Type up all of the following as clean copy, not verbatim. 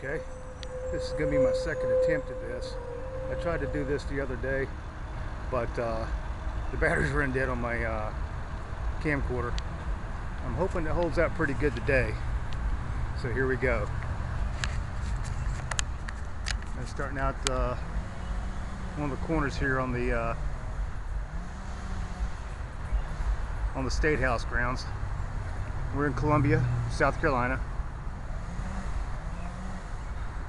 Okay, this is going to be my second attempt at this. I tried to do this the other day, but the batteries ran dead on my camcorder. I'm hoping it holds out pretty good today. So here we go. I'm starting out one of the corners here on the Statehouse grounds. We're in Columbia, South Carolina.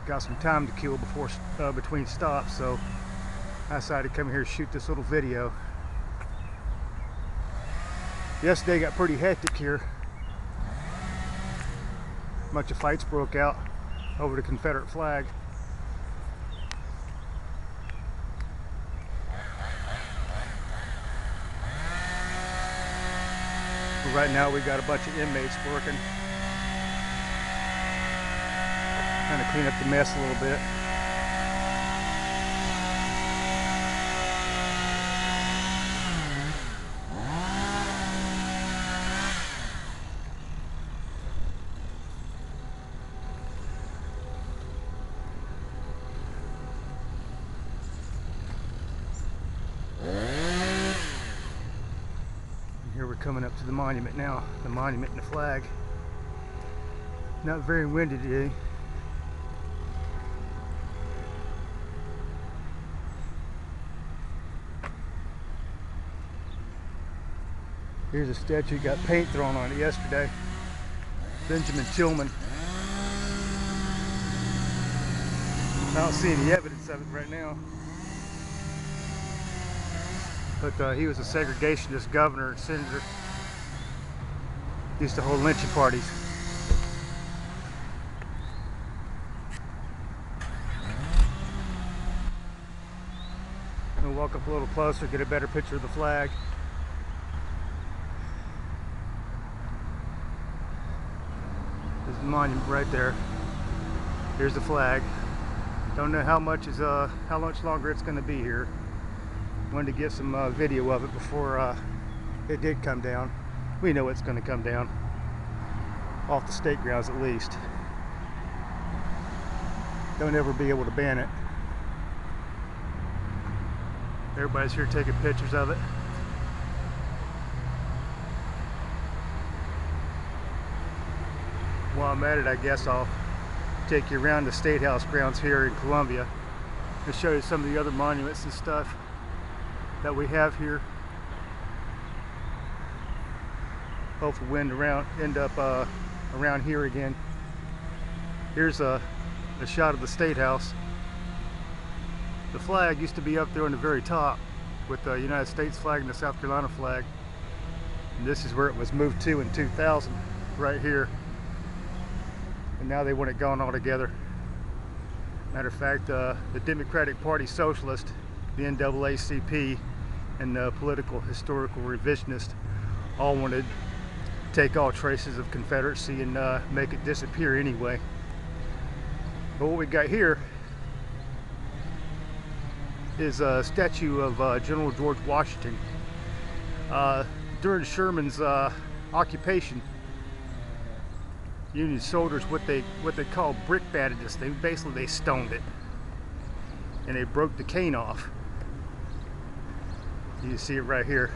Got some time to kill before between stops, so I decided to come here and shoot this little video. Yesterday got pretty hectic here. A bunch of fights broke out over the Confederate flag. But right now we got a bunch of inmates working. Kind of clean up the mess a little bit. And here we're coming up to the monument now, the monument and the flag. Not very windy today. Here's a statue, got paint thrown on it yesterday. Benjamin Tillman. I don't see any evidence of it right now. But he was a segregationist governor and senator. Used to hold lynching parties. I'm gonna walk up a little closer, get a better picture of the flag. There's the monument right there. Here's the flag. Don't know how much longer it's going to be here. Wanted to get some video of it before it did come down. We know it's going to come down off the state grounds at least. Don't ever be able to ban it. Everybody's here taking pictures of it. While I'm at it, I guess I'll take you around the Statehouse grounds here in Columbia and show you some of the other monuments and stuff that we have here. Hopefully wind end up around here again. Here's a shot of the Statehouse. The flag used to be up there on the very top with the United States flag and the South Carolina flag. And this is where it was moved to in 2000, right here. And now they want it gone altogether. Matter of fact, the Democratic Party Socialist, the NAACP, and the political historical revisionists all wanted to take all traces of Confederacy and make it disappear anyway. But what we got here is a statue of General George Washington. During Sherman's occupation, Union soldiers, what they call brickbatted this thing. Basically, they stoned it, and they broke the cane off. You can see it right here.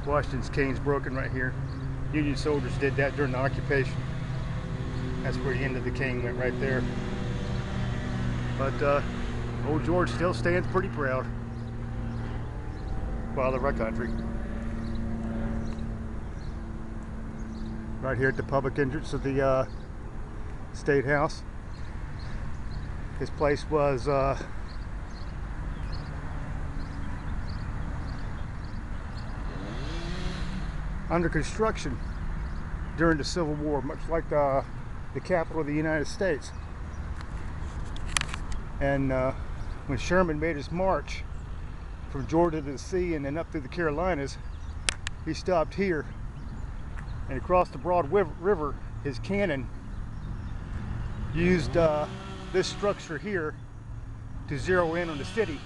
Washington's cane's broken right here. Union soldiers did that during the occupation. That's where the end of the cane went, right there. But old George still stands pretty proud. Father of our country. Right here at the public entrance of the Statehouse. This place was under construction during the Civil War, much like the capital of the United States. And when Sherman made his march from Georgia to the sea and then up through the Carolinas, he stopped here. And across the Broad River, his cannon used this structure here to zero in on the city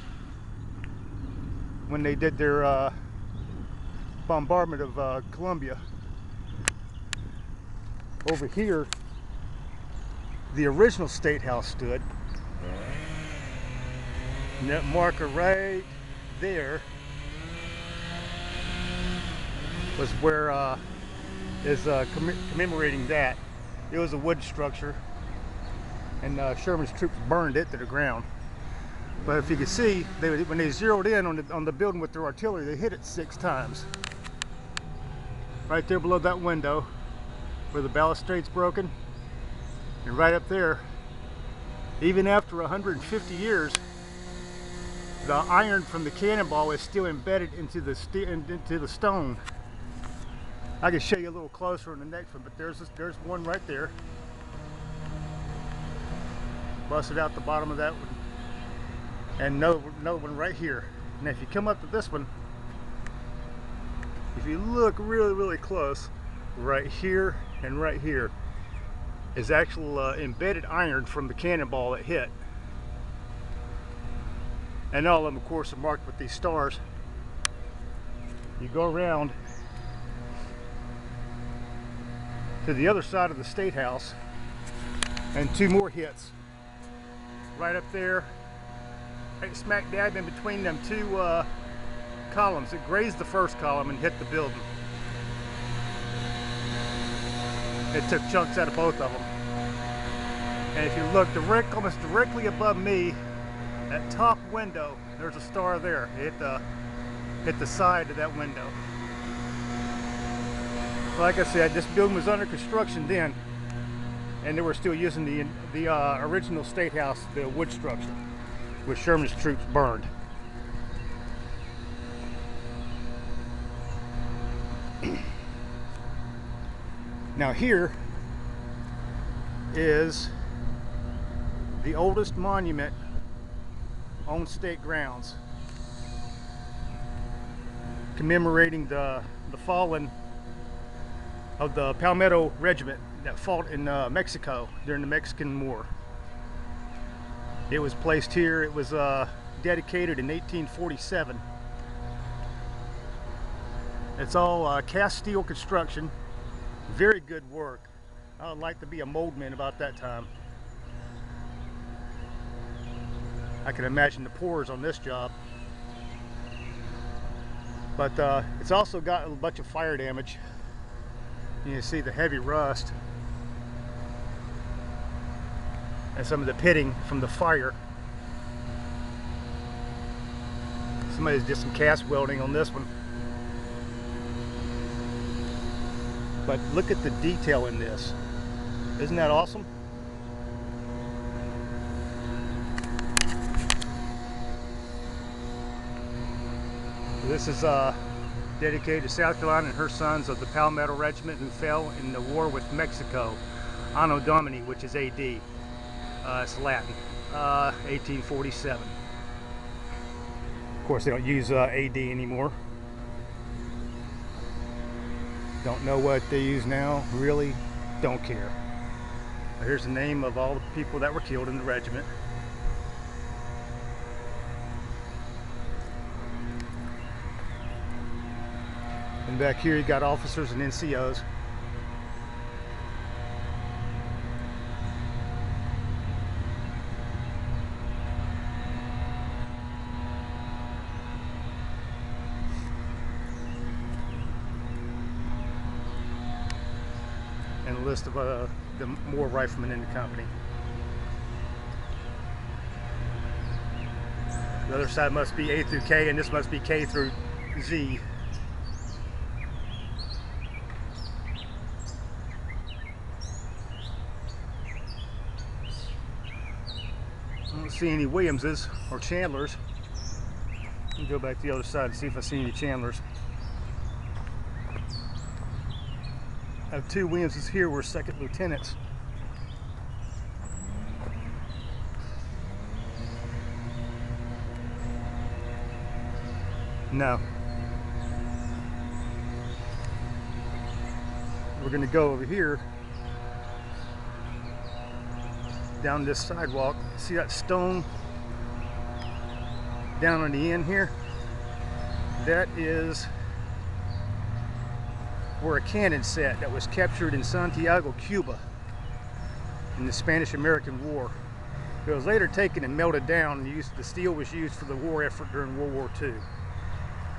when they did their bombardment of Columbia. Over here the original Statehouse stood. And that marker right there was where commemorating that. It was a wood structure, and Sherman's troops burned it to the ground. But if you can see, when they zeroed in on the building with their artillery, they hit it 6 times. Right there below that window, where the balustrade's broken, and right up there, even after 150 years, the iron from the cannonball is still embedded into the stone. I can show you a little closer in the next one, but there's one right there. Busted out the bottom of that one. And another one right here. Now if you come up to this one, if you look really, really close, right here and right here is actual embedded iron from the cannonball that hit. And all of them, of course, are marked with these stars. You go around to the other side of the Statehouse, and 2 more hits. Right up there, right smack dab in between them 2 columns. It grazed the first column and hit the building. It took chunks out of both of them. And if you look almost directly above me, that top window, there's a star there. It hit the side of that window. Like I said, this building was under construction then, and they were still using the original Statehouse, the wood structure, which Sherman's troops burned. Now here is the oldest monument on state grounds, commemorating the fallen of the Palmetto Regiment that fought in Mexico during the Mexican War. It was placed here. It was dedicated in 1847. It's all cast steel construction, very good work. I would like to be a moldman about that time. I can imagine the pores on this job. But it's also got a bunch of fire damage. You can see the heavy rust and some of the pitting from the fire. Somebody's did some cast welding on this one. But look at the detail in this. Isn't that awesome? This is dedicated to South Carolina and her sons of the Palmetto Regiment who fell in the war with Mexico, Anno Domini, which is AD. It's Latin, 1847. Of course, they don't use AD anymore. Don't know what they use now, really don't care. Here's the name of all the people that were killed in the regiment. And back here you got officers and NCOs. And a list of the more riflemen in the company. The other side must be A through K, and this must be K through Z. I don't see any Williamses or Chandlers. Let me go back to the other side and see if I see any Chandlers. I have 2 Williamses here, were second lieutenants. No. We're going to go over here down this sidewalk. See that stone down on the end here? That is where a cannon set that was captured in Santiago, Cuba. in the Spanish-American War. It was later taken and melted down, and the steel was used for the war effort during World War II.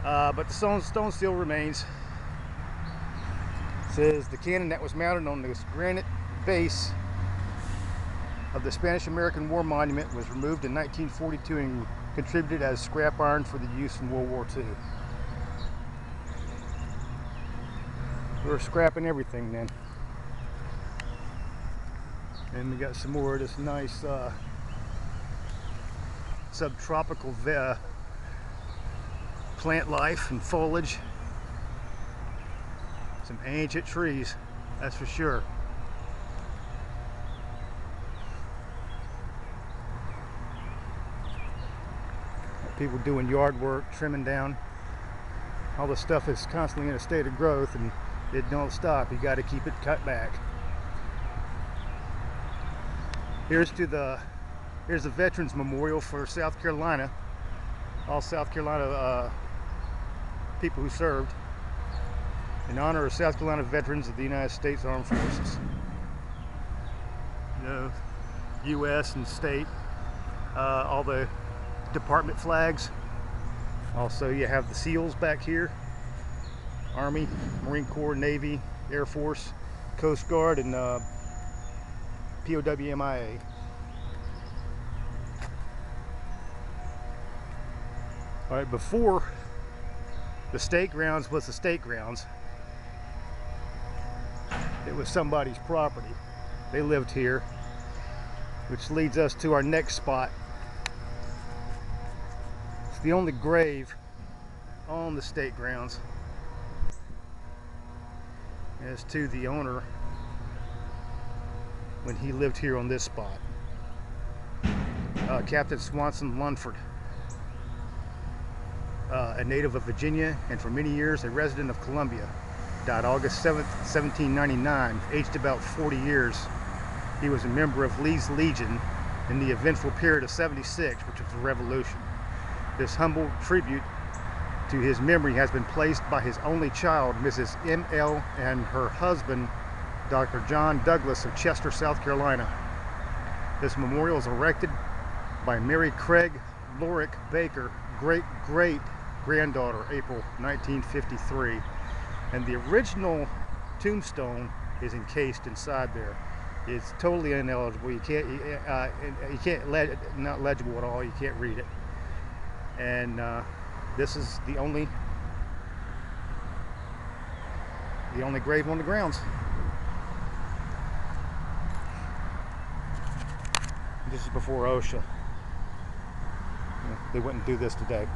But the stone still remains. It says the cannon that was mounted on this granite base of the Spanish-American War Monument was removed in 1942 and contributed as scrap iron for the use in World War II. We were scrapping everything then. And we got some more of this nice subtropical plant life and foliage. Some ancient trees, that's for sure. People doing yard work, trimming down. All the stuff is constantly in a state of growth, and it don't stop. You got to keep it cut back. Here's the Veterans Memorial for South Carolina. All South Carolina people who served in honor of South Carolina veterans of the United States Armed Forces. You know, U.S. and state, all the department flags. Also, you have the SEALs back here: Army, Marine Corps, Navy, Air Force, Coast Guard, and POWMIA. All right, before the state grounds was the state grounds, it was somebody's property. They lived here, which leads us to our next spot. It's the only grave on the state grounds as to the owner when he lived here on this spot. Captain Swanson Lunford, a native of Virginia and for many years a resident of Columbia. Died August 7th, 1799, aged about 40 years. He was a member of Lee's Legion in the eventful period of '76, which was the Revolution. This humble tribute to his memory has been placed by his only child, Mrs. M.L., and her husband, Dr. John Douglas of Chester, South Carolina. This memorial is erected by Mary Craig Lorick Baker, great-great-granddaughter, April 1953. And the original tombstone is encased inside there. It's totally ineligible. You can't, not legible at all. You can't read it. And this is the only grave on the grounds. This is before OSHA. They wouldn't do this today.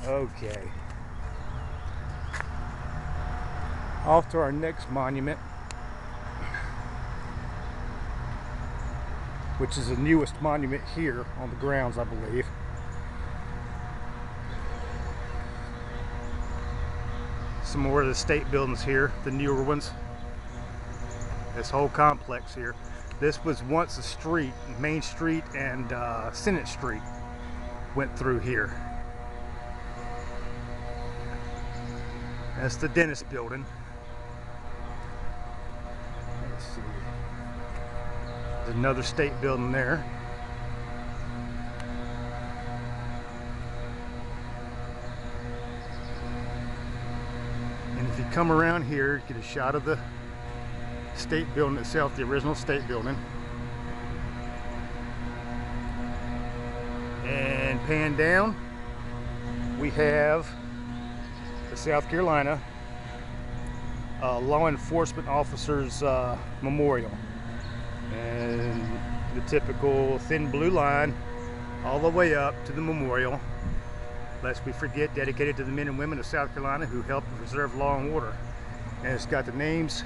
Okay. Off to our next monument, which is the newest monument here on the grounds, I believe. Some more of the state buildings here, the newer ones. This whole complex here. This was once a street. Main Street and Senate Street went through here. That's the dentist building. Let's see. There's another state building there. And if you come around here, get a shot of the state building itself, the original state building. And pan down, we have the South Carolina Law Enforcement Officers Memorial. And the typical thin blue line all the way up to the memorial, lest we forget, dedicated to the men and women of South Carolina who helped preserve law and order. And it's got the names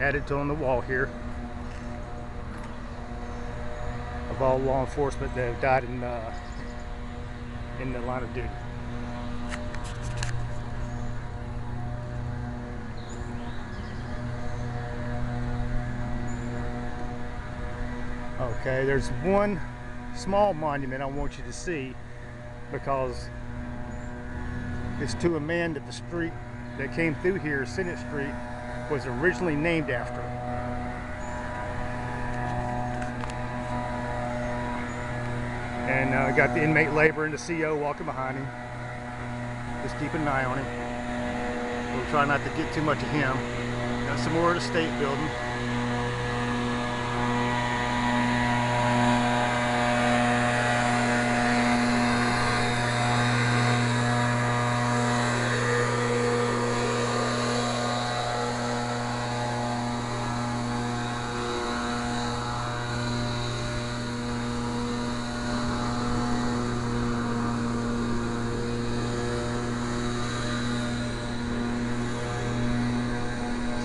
added to on the wall here of all law enforcement that have died in the line of duty. Okay, there's one small monument I want you to see, because it's to a man that the street that came through here, Senate Street, was originally named after. And got the inmate labor and the CO walking behind him, just keeping an eye on him. We'll try not to get too much of him. Got some more of the state building.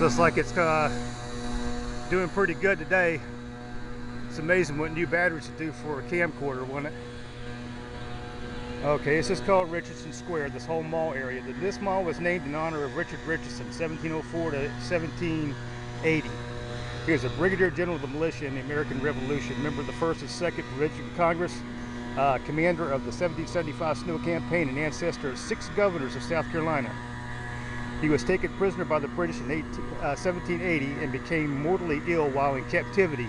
Looks like it's doing pretty good today. It's amazing what new batteries would do for a camcorder, wasn't it? Okay, this is called Richardson Square, this whole mall area. This mall was named in honor of Richard Richardson, 1704 to 1780. He was a brigadier general of the militia in the American Revolution, member of the 1st and 2nd Provincial Congress, commander of the 1775 Snow Campaign, and ancestor of 6 governors of South Carolina. He was taken prisoner by the British in 1780 and became mortally ill while in captivity.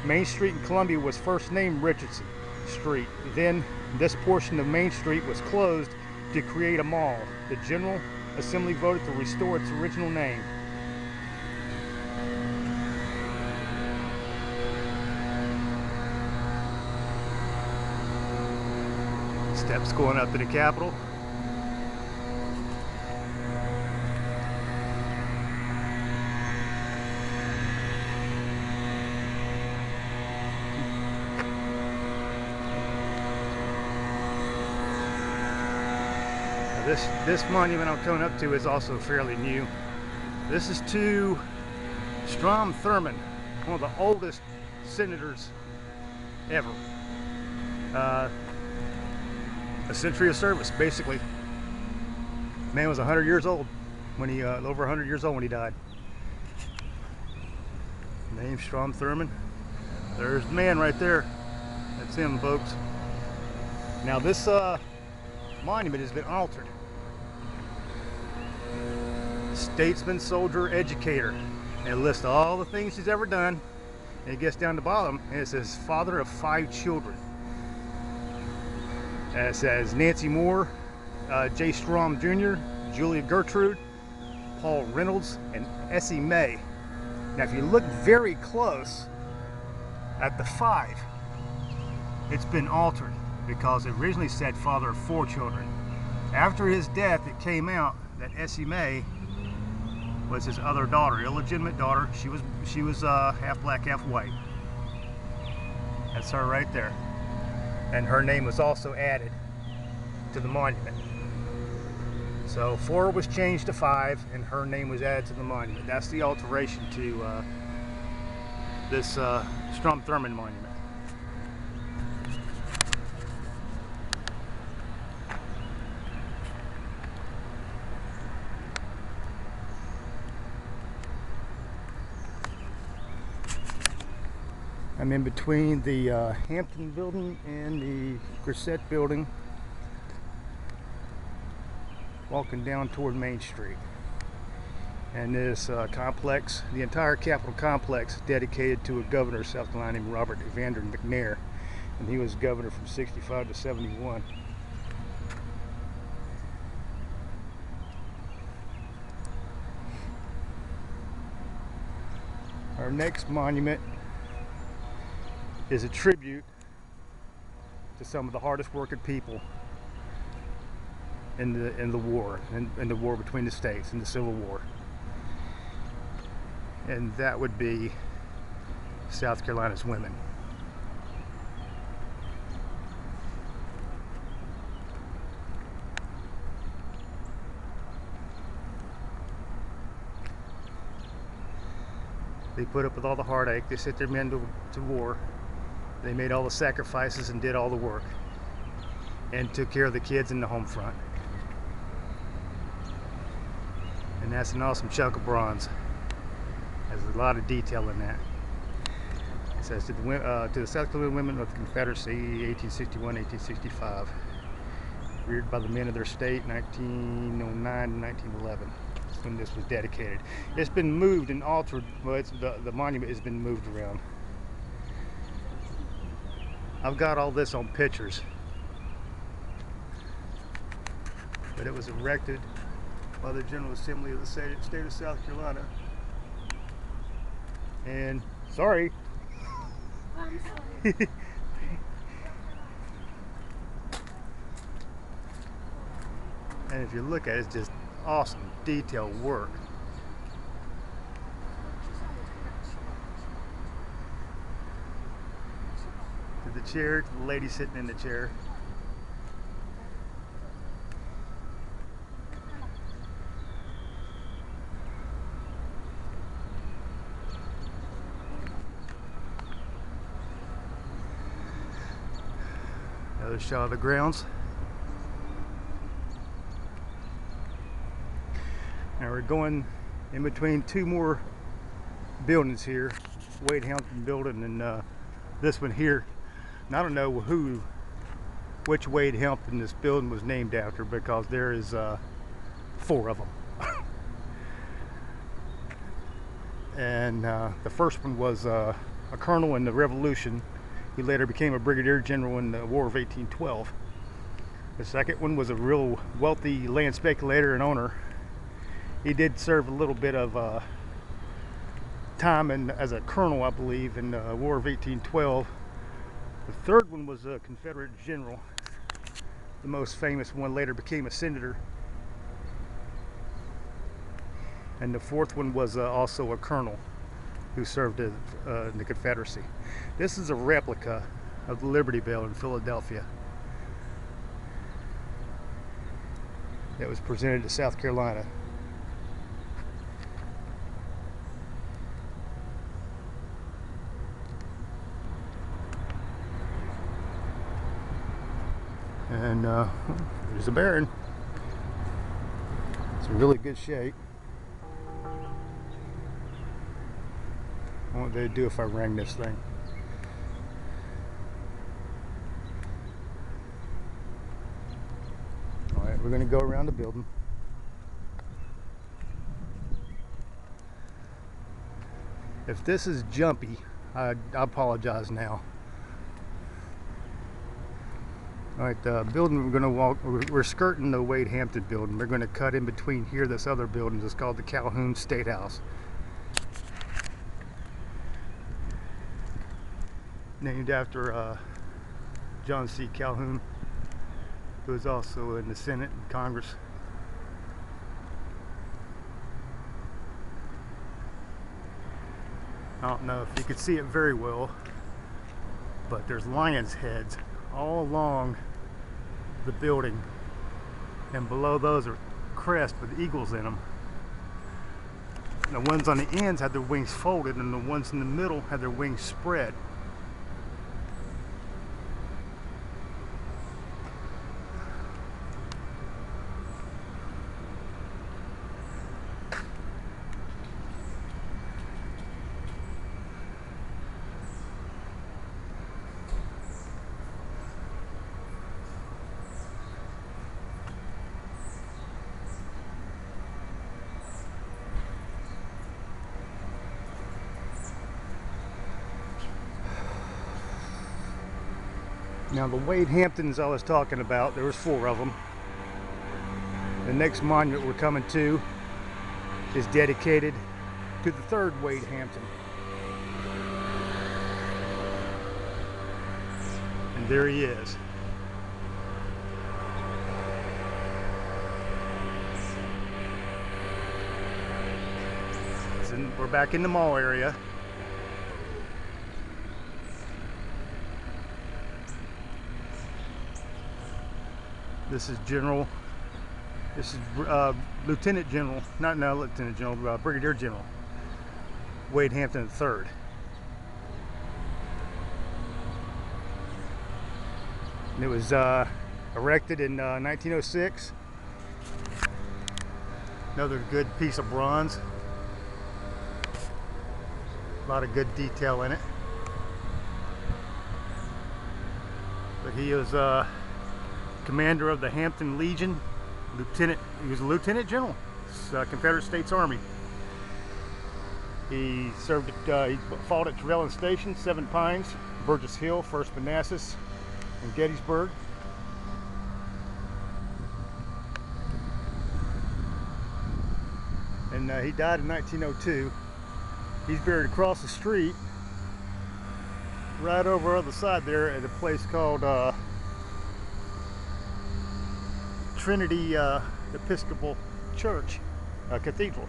Main Street in Columbia was first named Richardson Street. Then this portion of Main Street was closed to create a mall. The General Assembly voted to restore its original name. Steps going up to the Capitol. This monument I'm coming up to is also fairly new. This is to Strom Thurmond, one of the oldest senators ever. A century of service, basically. Man was 100 years old when he, over 100 years old when he died. Name Strom Thurmond. There's the man right there. That's him, folks. Now this monument has been altered. Statesman, soldier, educator. And it lists all the things he's ever done. And it gets down the bottom and it says father of 5 children. And it says Nancy Moore, J. Strom Jr., Julia Gertrude, Paul Reynolds, and Essie May. Now if you look very close at the 5, it's been altered because it originally said father of 4 children. After his death, it came out that Essie May was his other daughter, illegitimate daughter. She was half black, half white. That's her right there. And her name was also added to the monument. So 4 was changed to 5, and her name was added to the monument. That's the alteration to this Strom Thurmond monument. I'm in between the Hampton building and the Grissett building, walking down toward Main Street. And this complex, the entire Capitol complex, is dedicated to a governor of South Carolina named Robert Evander McNair, and he was governor from 65 to 71. Our next monument is a tribute to some of the hardest working people in the war, in the war between the states, in the Civil War. And that would be South Carolina's women. They put up with all the heartache. They sent their men to war. They made all the sacrifices and did all the work and took care of the kids in the home front. And that's an awesome chunk of bronze. There's a lot of detail in that. It says to the South Carolina women of the Confederacy, 1861-1865, reared by the men of their state, 1909 to 1911. when this was dedicated. It's been moved and altered, but the monument has been moved around. I've got all this on pictures, but it was erected by the General Assembly of the state of South Carolina. And sorry. I'm sorry. And if you look at it, it's just awesome detailed work. To the chair, to the lady sitting in the chair. Another shot of the grounds. Now we're going in between two more buildings here, Wade Hampton building and this one here. And I don't know which Wade Hampton this building was named after, because there is 4 of them. And the first one was a colonel in the Revolution. He later became a brigadier general in the War of 1812. The second one was a real wealthy land speculator and owner. He did serve a little bit of time as a colonel, I believe, in the War of 1812. The third one was a Confederate general. The most famous one later became a senator. And the fourth one was also a colonel who served in the Confederacy. This is a replica of the Liberty Bell in Philadelphia that was presented to South Carolina. And there's a Baron. It's in really good shape. What would they do if I rang this thing? Alright, we're going to go around the building. If this is jumpy, I apologize now. Alright, the building we're going to walk, we're skirting the Wade Hampton building. We're going to cut in between here, this other building. It's called the Calhoun Statehouse. Named after John C. Calhoun, who was also in the Senate and Congress. I don't know if you could see it very well, but there's lions' heads all along the building, and below those are crests with eagles in them. And the ones on the ends had their wings folded, and the ones in the middle had their wings spread. Now the Wade Hamptons I was talking about, there was 4 of them. The next monument we're coming to is dedicated to the 3rd Wade Hampton. And there he is. We're back in the mall area. This is Lieutenant General, Lieutenant General, Brigadier General Wade Hampton III. And it was erected in 1906. Another good piece of bronze. A lot of good detail in it. But he was commander of the Hampton Legion, he was a lieutenant general. Confederate States Army. He served at, he fought at Trevellyn Station, Seven Pines, Burgess Hill, 1st Manassas, and Gettysburg. And he died in 1902. He's buried across the street, right over on the other side there, at a place called Trinity Episcopal Church, Cathedral.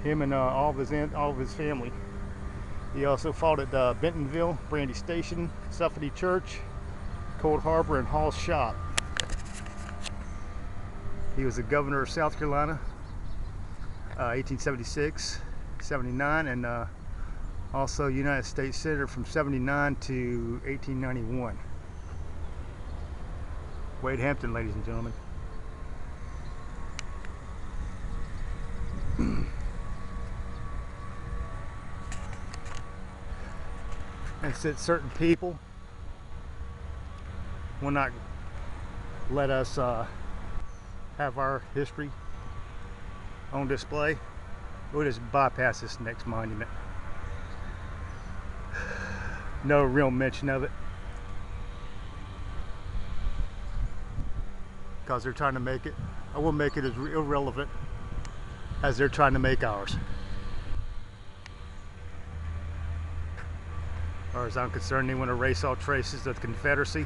Him and all of his family. He also fought at Bentonville, Brandy Station, Suffety Church, Cold Harbor, and Hall's Shop. He was the governor of South Carolina, 1876, 79, and also United States Senator from 79 to 1891. Wade Hampton, ladies and gentlemen. And said certain people will not let us have our history on display, we'll just bypass this next monument. No real mention of it, because they're trying to make it, I will make it as irrelevant as they're trying to make ours. As far as I'm concerned, they want to erase all traces of the Confederacy.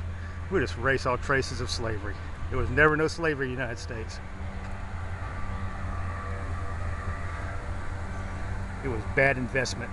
We just erase all traces of slavery. There was never no slavery in the United States. It was bad investment.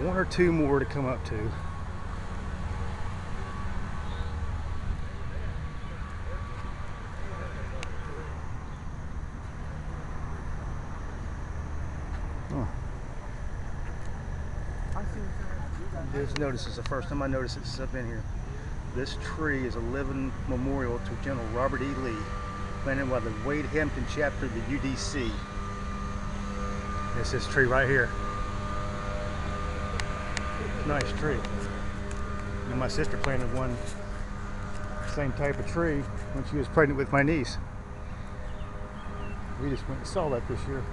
One or two more to come up to. Oh. Just noticed, it's the first time I noticed this up in here. This tree is a living memorial to General Robert E. Lee, planted by the Wade Hampton chapter of the UDC. It's this tree right here. Nice tree. And my sister planted one, same type of tree, when she was pregnant with my niece. We just went and saw that this year.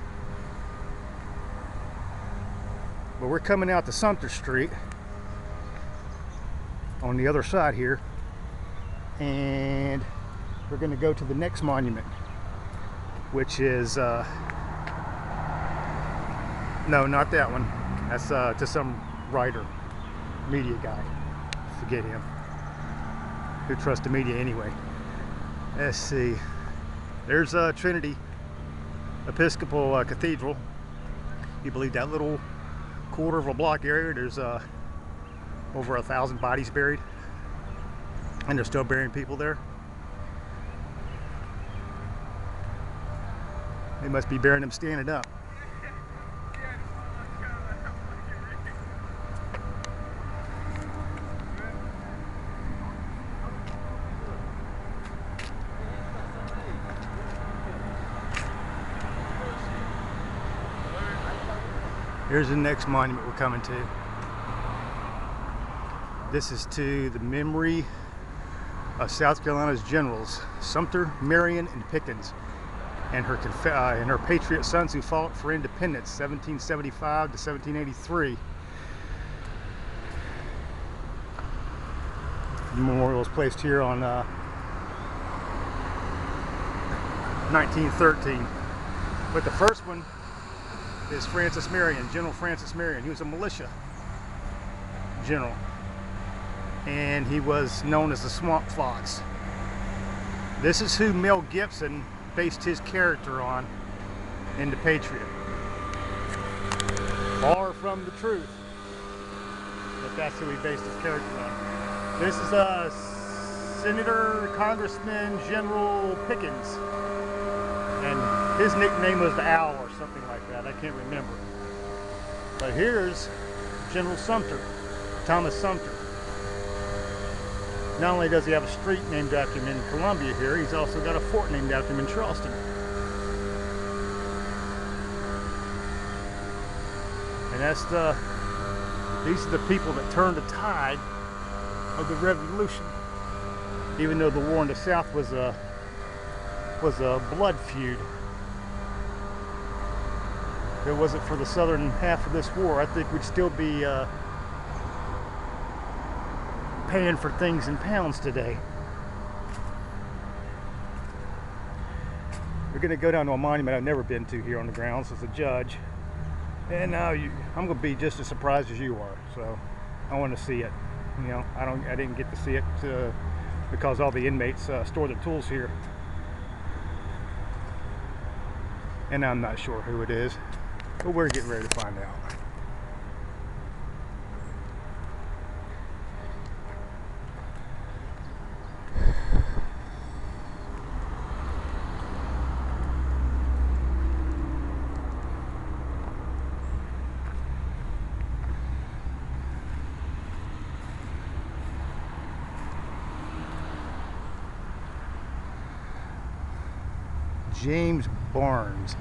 But we're coming out to Sumter Street on the other side here, and we're going to go to the next monument, which is no, not that one. That's to some writer, media guy, forget him. Who trusts the media anyway? Let's see. There's Trinity Episcopal Cathedral. You believe that little quarter of a block area, there's over 1,000 bodies buried, and they're still burying people there. They must be burying them standing up. Here's the next monument we're coming to. This is to the memory of South Carolina's generals, Sumter, Marion, and Pickens, and her patriot sons who fought for independence, 1775 to 1783. The memorial is placed here on 1913. But the first one is Francis Marion, General Francis Marion. He was a militia general, and he was known as the Swamp Fox. This is who Mel Gibson based his character on in The Patriot. Far from the truth, but that's who he based his character on. This is Senator Congressman General Pickens, and his nickname was the Owl or something like that. I can't remember. But here's General Sumter, Thomas Sumter. Not only does he have a street named after him in Columbia here, he's also got a fort named after him in Charleston. And these are the people that turned the tide of the Revolution. Even though the war in the South was a blood feud. If it wasn't for the southern half of this war, I think we'd still be paying for things in pounds today. We're going to go down to a monument I've never been to here on the grounds as a judge. And now I'm going to be just as surprised as you are. So I want to see it. You know, I didn't get to see it because all the inmates store their tools here. And I'm not sure who it is, but we're getting ready to find out. James Barnes.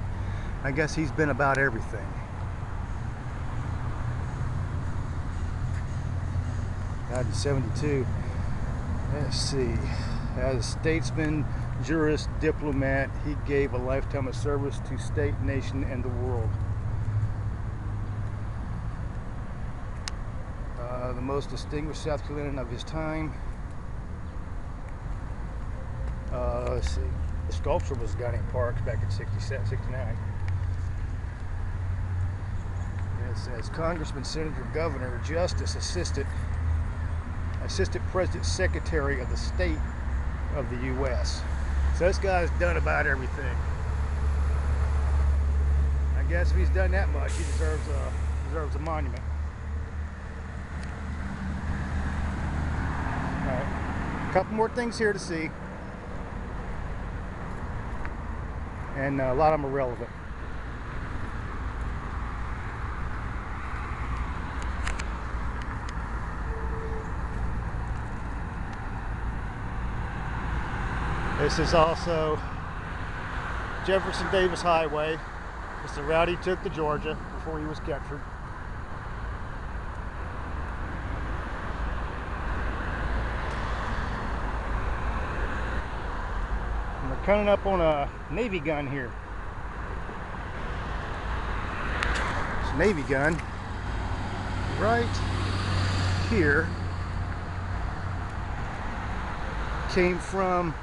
I guess he's been about everything. Died in 72. Let's see. As a statesman, jurist, diplomat, he gave a lifetime of service to state, nation, and the world. The most distinguished South Carolinian of his time. Let's see. The sculpture was done in Parks back in 67, 69. It says Congressman, Senator, Governor, Justice, Assistant President, Secretary of the State of the U.S. So this guy's done about everything. I guess if he's done that much, he deserves a monument. All right, a couple more things here to see. And a lot of them are relevant. This is also Jefferson Davis Highway. It's the route he took to Georgia before he was captured. Coming up on a Navy gun here. This Navy gun right here came from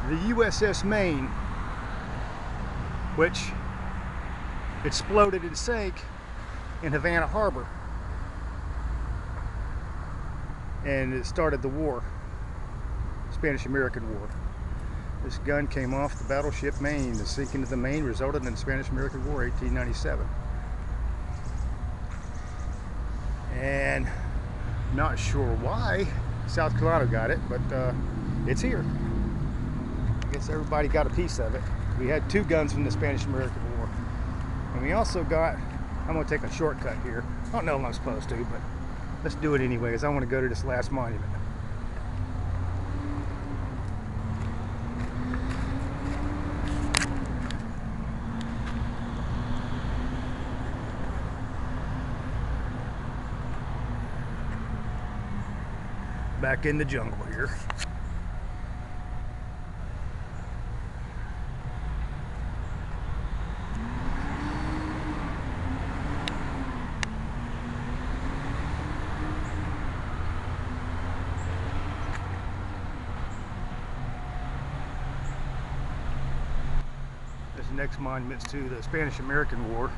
the USS Maine, which exploded and sank in Havana Harbor, and it started the war, Spanish-American War. This gun came off the battleship Maine. The sinking of the Maine resulted in the Spanish-American War, 1897. And not sure why South Carolina got it, but it's here. I guess everybody got a piece of it. We had two guns from the Spanish-American War. And we also got, I'm going to take a shortcut here. I don't know if I'm supposed to, but let's do it anyway, because I want to go to this last monument. Back in the jungle here. This next monument's to the Spanish-American War.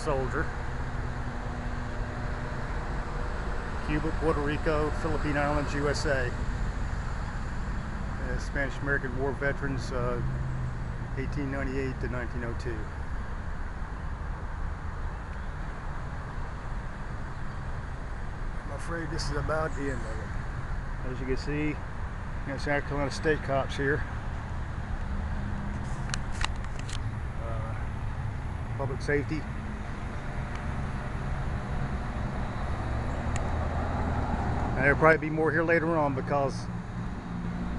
Soldier. Cuba, Puerto Rico, Philippine Islands, USA. Spanish-American War veterans, 1898 to 1902. I'm afraid this is about the end of it. As you can see, there's South Carolina state cops here. Public safety. And there'll probably be more here later on, because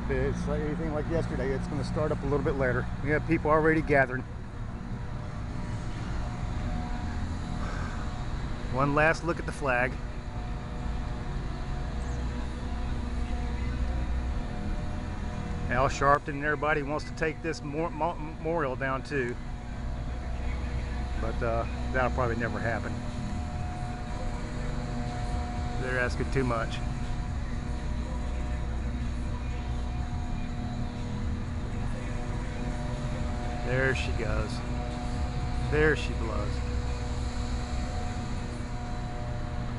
if it's like anything like yesterday, it's going to start up a little bit later. We have people already gathering. One last look at the flag. Al Sharpton and everybody wants to take this memorial down too, but that'll probably never happen. They're asking too much. There she goes. There she blows.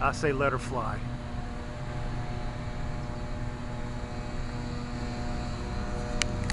I say let her fly.